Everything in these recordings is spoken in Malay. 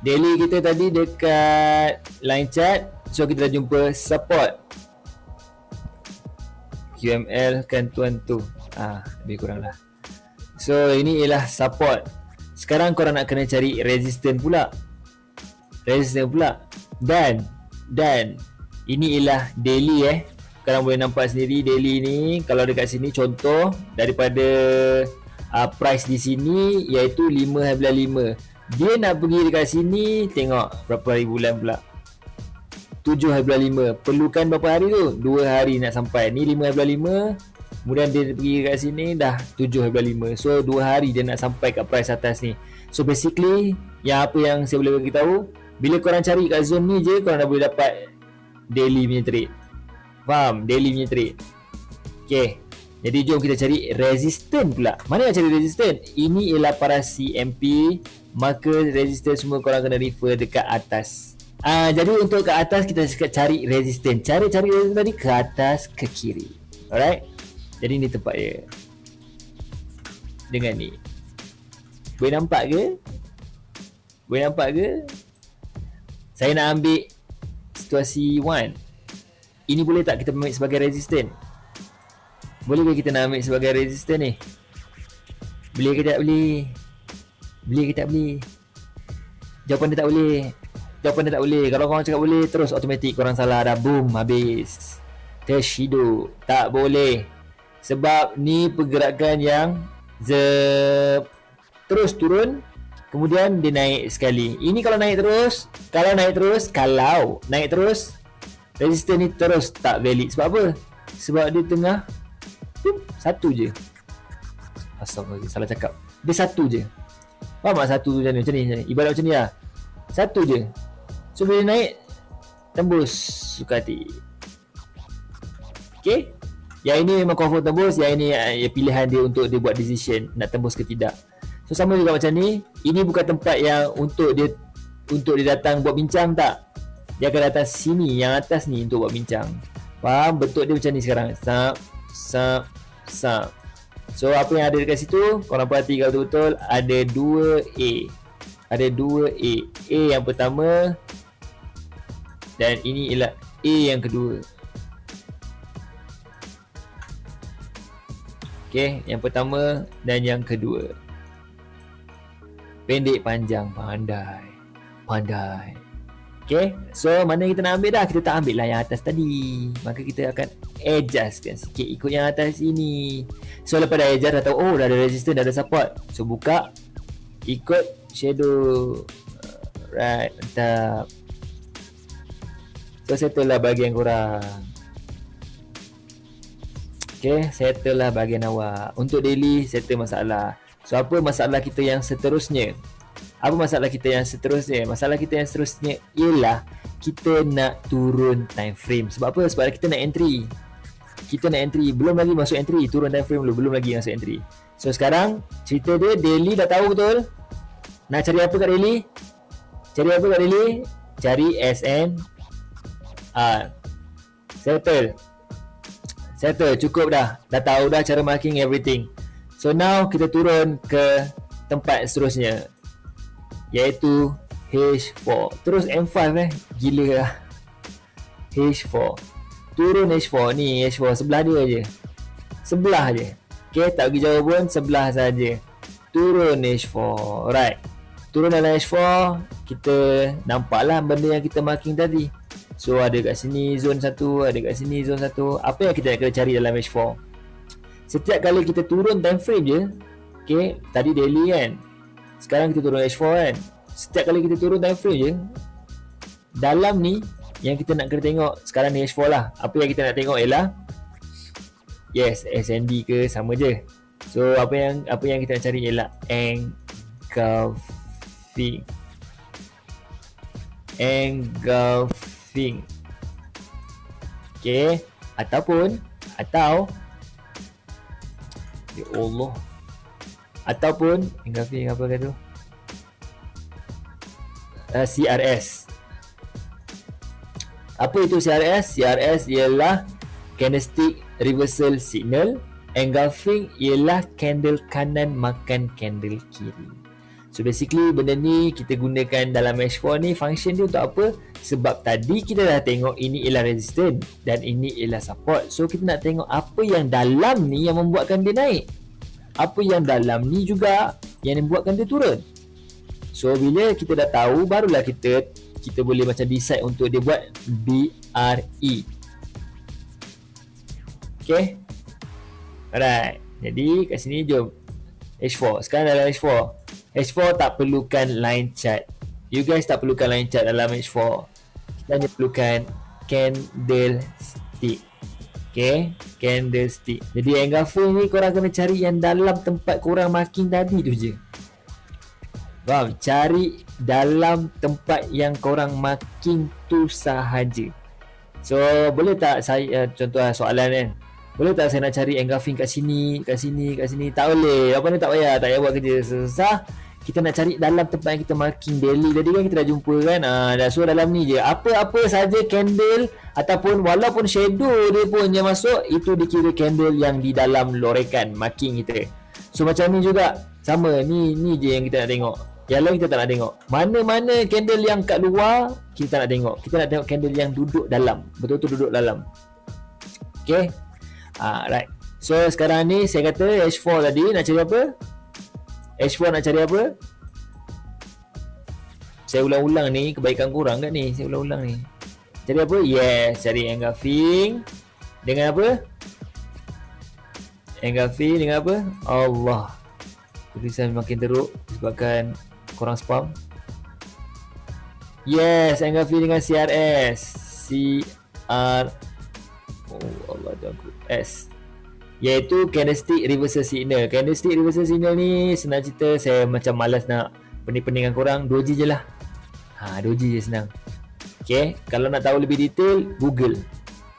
Daily kita tadi dekat line chat. So kita dah jumpa support. QML kan tuan tu. Lebih kurang lah. So ini ialah support. Sekarang korang nak kena cari resistance pula. Dan ini ialah daily Korang boleh nampak sendiri daily ni. Kalau dekat sini contoh daripada price di sini iaitu 5/5. Dia nak pergi dekat sini, tengok berapa hari bulan pula. 7/5. Perlukan berapa hari tu? 2 hari nak sampai. Ni 5/5. Kemudian dia pergi dekat sini dah 7/5. So 2 hari dia nak sampai kat price atas ni. So basically apa yang saya boleh bagi tahu, bila korang cari kat zone ni je, korang dah boleh dapat daily punya trade. Faham? Daily punya trade. Okay, jadi jom kita cari resistance pula. Mana nak cari resistance? Ini ialah para CMP. Maka resistance semua korang kena refer dekat atas. Jadi untuk ke atas kita cari resistance. Cara cari resistance tadi ke atas ke kiri. Alright. Jadi ni tempat dia. Dengan ni. Boleh nampak ke? Saya nak ambil situasi 1. Ini boleh tak kita ambil sebagai resistance? Boleh ke kita nak ambil sebagai resistance ni? Boleh ke tak boleh? Boleh ke tak boleh? Jawapan dia tak boleh. Kalau korang cakap boleh, terus automatik korang salah dah. Boom, habis. Terhidup. Tak boleh. Sebab ni pergerakan yang terus turun, kemudian dia naik sekali. Ini kalau naik terus, resistance ni terus tak valid. Sebab apa? Sebab dia tengah satu je. Astaghfirullah, salah cakap. Dia satu je. Faham tak satu tu macam ni? Ibarat macam ni lah. Satu je. So bila naik, tembus suka hati. Okay. Yang ini memang confirm tembus. Yang ini pilihan dia untuk dia buat decision nak tembus ke tidak. So sama juga macam ni. Ini bukan tempat yang untuk dia datang buat bincang, tak. Dia akan datang sini, yang atas ni, untuk buat bincang. Faham? Bentuk dia macam ni sekarang. Sap. So apa yang ada dekat situ, korang perhatikan betul-betul. Ada 2A. A yang pertama, dan ini ialah A yang kedua. Okay, yang pertama dan yang kedua. Pendek panjang, pandai. Okay, so mana kita nak ambil dah? Kita tak ambil lah yang atas tadi. Maka kita akan adjustkan sikit ikut yang atas ini. So lepas dah adjust, dah tahu dah ada resistance, dah ada support. So buka, ikut shadow. Right, mantap. So settle lah bahagian korang. Okay, settle lah bahagian awak. Untuk daily, settle masalah. So apa masalah kita yang seterusnya? Masalah kita yang seterusnya ialah kita nak turun time frame. Sebab apa? Sebab kita nak entry. Belum lagi masuk entry. Turun time frame dulu, belum lagi masuk entry. So sekarang cerita dia daily dah tahu betul. Nak cari apa kat daily? Cari SNR. Settle, cukup dah. Dah tahu dah cara marking everything. So now kita turun ke tempat seterusnya, iaitu H4. Terus M5 gila lah. H4. Turun H4 ni, H4 sebelah dia je. Okay, tak pergi jauh pun, sebelah saja. Turun H4. Alright. Turun dalam H4, kita nampaklah benda yang kita marking tadi. So ada kat sini zone 1, ada kat sini zone 1. Apa yang kita nak kena cari dalam H4? Setiap kali kita turun time frame je. Okay, tadi daily kan, sekarang kita turun H4 kan. Setiap kali kita turun time frame je, dalam ni yang kita nak kena tengok sekarang ni H4 lah. Apa yang kita nak tengok ialah, yes, SND ke sama je. So apa yang kita nak cari ialah engulfing. Okay, atau ya Allah, ataupun engulfing apa kata tu, CRS. Apa itu CRS? CRS ialah candlestick reversal signal. Engulfing ialah candle kanan makan candle kiri. So basically benda ni kita gunakan dalam H4 ni, function dia untuk apa? Sebab tadi kita dah tengok ini ialah resistance dan ini ialah support. So kita nak tengok apa yang dalam ni yang membuatkan dia naik, apa yang dalam ni juga yang membuatkan dia turun. So bila kita dah tahu, barulah kita boleh macam decide untuk dia buat BRE. Okay, alright. Jadi kat sini jom H4. Sekarang dalam H4 tak perlukan line chart. You guys tak perlukan line chart dalam H4. Kita hanya perlukan candlestick. Okay, candlestick. Jadi engulfing ni korang kena cari yang dalam tempat korang marking tadi tu je. Faham? Cari dalam tempat yang korang marking tu sahaja. So boleh tak saya contoh soalan kan, boleh tak saya nak cari engulfing kat sini, kat sini, kat sini? Tak boleh. Apa ni, tak payah buat kerja susah. Kita nak cari dalam tempat yang kita marking daily tadi kan, kita dah jumpa kan. Dah, so dalam ni je, apa-apa saja candle ataupun walaupun shadow dia pun yang masuk, itu dikira candle yang di dalam lorekan marking kita. So macam ni juga sama, ni je yang kita nak tengok. Yang lain kita tak nak tengok. Mana-mana candle yang kat luar kita tak nak tengok. Kita nak tengok candle yang duduk dalam, betul-betul duduk dalam. Okay, right. So sekarang ni saya kata H4 tadi nak cari apa? H4 nak cari apa? Saya ulang-ulang ni, kebaikan korang kan ni. Saya ulang-ulang ni. Cari apa? Yes, cari engulfing. Dengan apa? Engulfing dengan apa? Allah, tulisan makin teruk disebabkan korang spam. Yes, engulfing dengan CRS. Allah jago. S, iaitu candlestick reversal signal. Candlestick reversal signal ni senang cerita, saya macam malas nak pening-pening dengan korang. Doji je lah. Doji je senang. Okay, kalau nak tahu lebih detail, Google.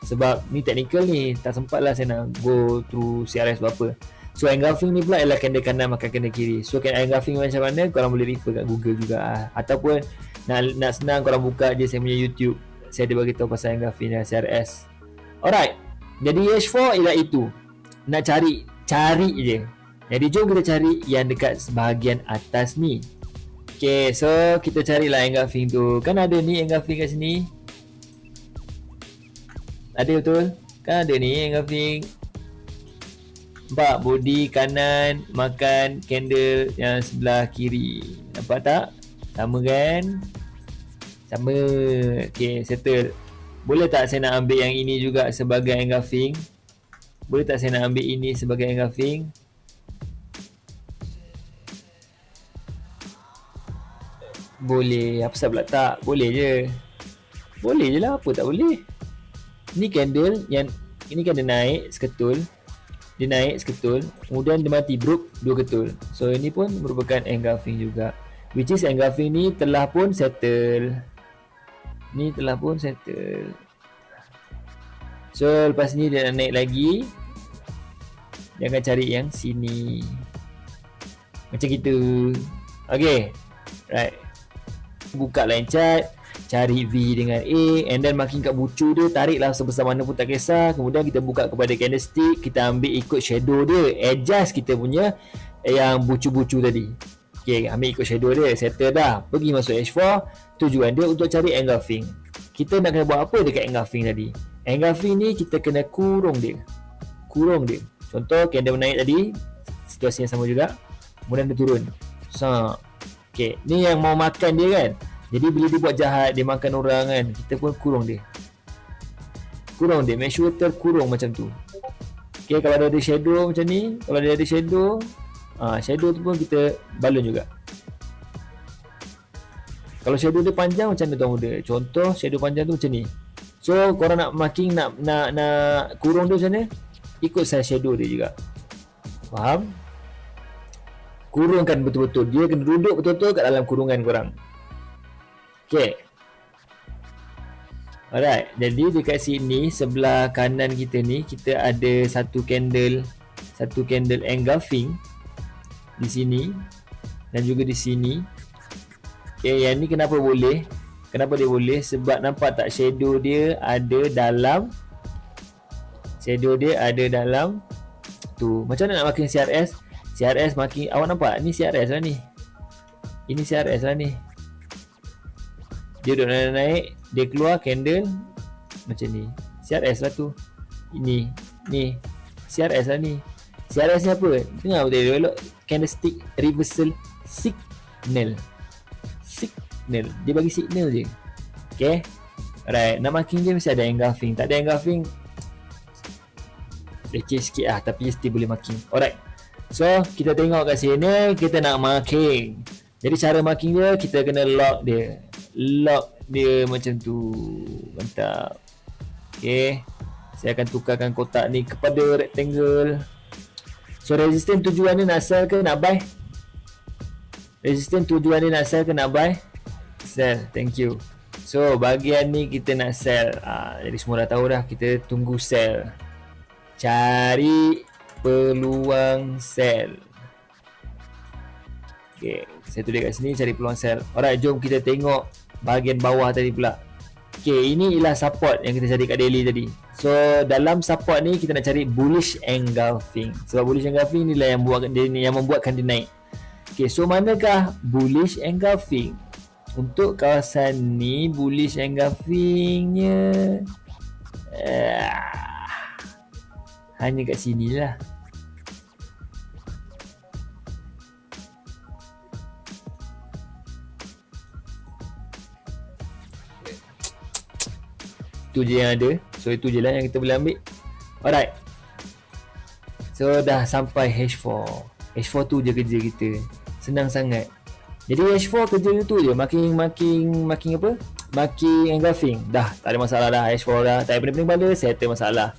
Sebab ni technical ni, tak sempat lah saya nak go through CRS berapa. So engulfing ni pula ialah candle kanan makan candle kiri. So engulfing macam mana, korang boleh refer kat Google juga. Ataupun nak senang, korang buka je saya punya YouTube. Saya ada bagi tahu pasal engulfing dan CRS. Alright, jadi H4 ialah itu. Nak cari je. Jadi jom kita cari yang dekat bahagian atas ni. Okay, so kita carilah engulfing tu. Kan ada ni engulfing kat sini. Ada betul? Kan ada ni engulfing. Nampak body kanan makan candle yang sebelah kiri. Nampak tak? Sama kan? Sama. Okay, settle. Boleh tak saya nak ambil yang ini juga sebagai engulfing? Boleh tak saya nak ambil ini sebagai engulfing? Boleh. Apa sebab pula tak? Boleh je. Boleh je lah. Apa tak boleh? Ni candle yang ini kan dia naik seketul. Dia naik seketul. Kemudian dia mati broke 2 ketul. So ini pun merupakan engulfing juga. Which is engulfing ni telah pun settle. Ni telah pun settle. So lepas ni dia nak naik lagi. Dia akan cari yang sini. Macam gitu. Okay, right. Buka line chart, cari V dengan A, and then marking kat bucu dia, tariklah sebesar mana pun tak kisah. Kemudian kita buka kepada candlestick, kita ambil ikut shadow dia, adjust kita punya yang bucu-bucu tadi. Okay, ambil ikut shadow dia, settle dah. Pergi masuk H4. Tujuan dia untuk cari engulfing. Kita nak kena buat apa dekat engulfing tadi? Engulfing ni kita kena kurung dia. Contoh candle naik tadi, situasi yang sama juga. Kemudian dia turun. Okay, ni yang mau makan dia kan. Jadi bila dia buat jahat, dia makan orang kan, kita pun kurung dia. Make sure terkurung macam tu. Okay, kalau ada shadow macam ni, kalau dia ada shadow, shadow tu pun kita balun juga. Kalau shadow dia panjang macam mana tuan muda? Contoh shadow panjang tu macam ni. So korang nak marking, nak kurung dia macam mana? Ikut size shadow dia juga. Faham? Kurungkan betul-betul. Dia kena duduk betul-betul kat dalam kurungan korang. Okay. Alright. Jadi dekat sini sebelah kanan kita ni, kita ada satu candle engulfing di sini dan juga di sini. Okay, yang ni kenapa boleh? Kenapa dia boleh? Sebab nampak tak shadow dia ada dalam tu. Macam mana nak marking CRS? CRS marking, awak nampak ni CRS lah ni. Ini CRS lah ni. Dia duduk naik-naik, dia keluar candle macam ni. CRS lah tu. Ini, ni. CRS lah ni. CRS ni apa? Dengar betul elok. Candlestick reversal signal. Signal. Dia bagi signal je. Okay. Alright. Nak marking je mesti ada engulfing. Tak ada engulfing, leceh sikit lah. Tapi still boleh marking. Alright. So, kita tengok kat sini. Kita nak marking. Jadi cara marking dia, kita kena lock dia. Lock dia macam tu. Mantap. Okay. Saya akan tukarkan kotak ni kepada rectangle. So resistance tujuan ni nak sell ke nak buy? Resistance tujuan ni nak sell ke nak buy? Sell, thank you. So bahagian ni kita nak sell. Jadi semua dah tahu dah, kita tunggu sell. Cari peluang sell. Okay, saya tulis kat sini cari peluang sell. Alright, jom kita tengok bahagian bawah tadi pula. Okay, ini ialah support yang kita cari kat daily tadi. So dalam support ni kita nak cari bullish engulfing. Sebab bullish engulfing ni lah yang membuatkan dia naik. Okay, so manakah bullish engulfing? Untuk kawasan ni bullish engulfingnya hanya kat sini lah. Itu je yang ada. So itu je lah yang kita boleh ambil. Alright. So dah sampai H4. H4 tu je kerja kita. Senang sangat. Jadi H4 kerja tu je. Marking apa? Marking engulfing. Dah tak ada masalah dah. H4 dah tak ada pening-pening bala. Settle masalah.